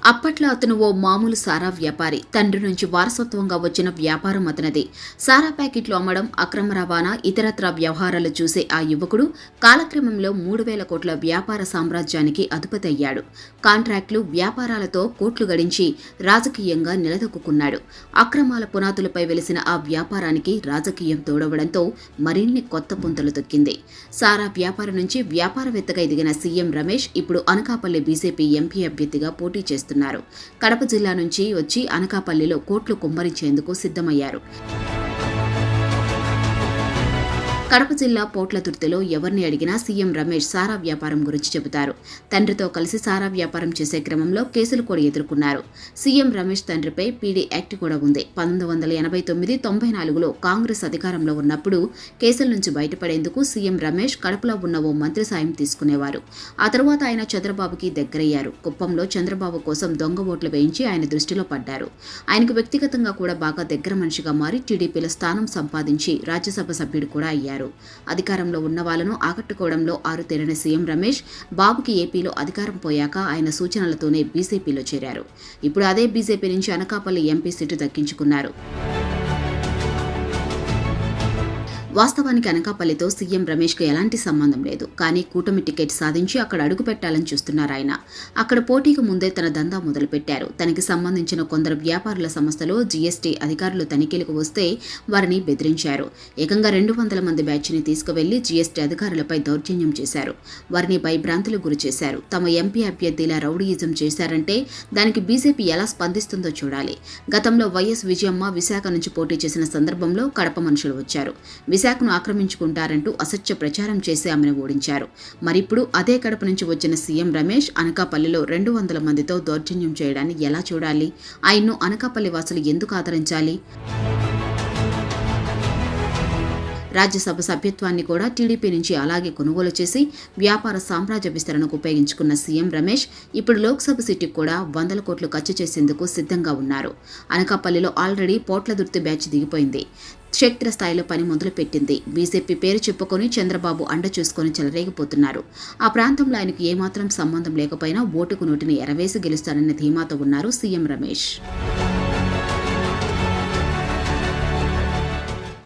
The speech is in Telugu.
అప్పట్లో అతను ఓ మామూలు సారా వ్యాపారి. తండ్రి నుంచి వారసత్వంగా వచ్చిన వ్యాపారం అతనిది. సారా ప్యాకెట్లు అమ్మడం, అక్రమ రవాణా, ఇతరత్రా వ్యవహారాలు చూసే ఆ యువకుడు కాలక్రమంలో 3,000 కోట్ల వ్యాపార సామ్రాజ్యానికి అధిపతి అయ్యాడు. కాంట్రాక్టులు, వ్యాపారాలతో కోట్లు గడించి రాజకీయంగా నిలదొక్కున్నాడు. అక్రమాల పునాదులపై వెలిసిన ఆ వ్యాపారానికి రాజకీయం తోడవడంతో మరిన్ని కొత్త పుంతలు తొక్కింది. సారా వ్యాపారం నుంచి వ్యాపారవేత్తగా ఎదిగిన సీఎం రమేష్ ఇప్పుడు అనకాపల్లి బీజేపీ ఎంపీ అభ్యర్థిగా పోటీ చేస్తున్నారు. కడప జిల్లా నుంచి వచ్చి అనకాపల్లిలో కోట్లు కుమ్మరించేందుకు సిద్ధమయ్యారు. కడప జిల్లా పోట్లతుర్తిలో ఎవరిని అడిగినా సీఎం రమేష్ సారా వ్యాపారం గురించి చెబుతారు. తండ్రితో కలిసి సారా వ్యాపారం చేసే క్రమంలో కేసులు కూడా ఎదుర్కొన్నారు. సీఎం రమేష్ తండ్రిపై పీడీ యాక్ట్ కూడా ఉంది. 1989-94లో కాంగ్రెస్ అధికారంలో ఉన్నప్పుడు కేసుల నుంచి బయటపడేందుకు సీఎం రమేష్ కడపలో ఉన్న ఓ మంత్రి సాయం తీసుకునేవారు. ఆ తరువాత ఆయన చంద్రబాబుకి దగ్గరయ్యారు. కుప్పంలో చంద్రబాబు కోసం దొంగ ఓట్లు వేయించి ఆయన దృష్టిలో పడ్డారు. ఆయనకు వ్యక్తిగతంగా కూడా బాగా దగ్గర మనిషిగా మారి టీడీపీలో స్థానం సంపాదించి రాజ్యసభ సభ్యుడు కూడా అయ్యారు. అధికారంలో ఉన్న వాళ్లను ఆకట్టుకోవడంలో ఆరుతేరిన సీఎం రమేష్ బాబుకి ఏపీలో అధికారం పోయాక ఆయన సూచనలతోనే బీజేపీలో చేరారు. ఇప్పుడు అదే బీజేపీ నుంచి అనకాపల్లి ఎంపీ సీటు దక్కించుకున్నారు. వాస్తవానికి అనకాపల్లితో సీఎం రమేష్కు ఎలాంటి సంబంధం లేదు. కానీ కూటమి టికెట్ సాధించి అక్కడ అడుగు పెట్టాలని చూస్తున్నారు ఆయన. అక్కడ పోటీకి ముందే తన దందా మొదలుపెట్టారు. తనకి సంబంధించిన కొందరు వ్యాపారుల సంస్థలో జీఎస్టీ అధికారులు తనిఖీలకు వస్తే వారిని బెదిరించారు. ఏకంగా 200 మంది బ్యాచ్ని తీసుకువెళ్లి జీఎస్టీ అధికారులపై దౌర్జన్యం చేశారు. వారిని భయభ్రాంతులకు గురి చేశారు. తమ ఎంపీ అభ్యర్థిలా రౌడీయిజం చేశారంటే దానికి బీజేపీ ఎలా స్పందిస్తుందో చూడాలి. గతంలో వైఎస్ విజయమ్మ విశాఖ నుంచి పోటీ చేసిన సందర్భంలో కడప మనుషులు వచ్చారు. విశాఖను ఆక్రమించుకుంటారంటూ అసత్య ప్రచారం చేసి ఆమెను ఓడించారు. మరిప్పుడు అదే కడప నుంచి వచ్చిన సీఎం రమేష్ అనకాపల్లిలో 200 మందితో దౌర్జన్యం చేయడాన్ని ఎలా చూడాలి? ఆయన్ను అనకాపల్లి వాసులు ఎందుకు ఆదరించాలి? రాజ్యసభ సభ్యత్వాన్ని కూడా టీడీపీ నుంచి అలాగే కొనుగోలు చేసి వ్యాపార సామ్రాజ్య విస్తరణకు ఉపయోగించుకున్న సీఎం రమేష్ ఇప్పుడు లోక్సభ సీటుకు కూడా 100 కోట్లు ఖర్చు చేసేందుకు సిద్ధంగా ఉన్నారు. అనకాపల్లిలో ఆల్రెడీ పోట్లదుర్తి బ్యాచ్ దిగిపోయింది. క్షేత్రస్థాయిలో పని మొదలుపెట్టింది. బీజేపీ పేరు చెప్పుకొని చంద్రబాబు అండ చూసుకొని చెలరేగిపోతున్నారు. ఆ ప్రాంతంలో ఆయనకు ఏమాత్రం సంబంధం లేకపోయినా ఓటుకు నోటిని ఎరవేసి గెలుస్తారన్న ధీమాతో ఉన్నారు సీఎం రమేష్.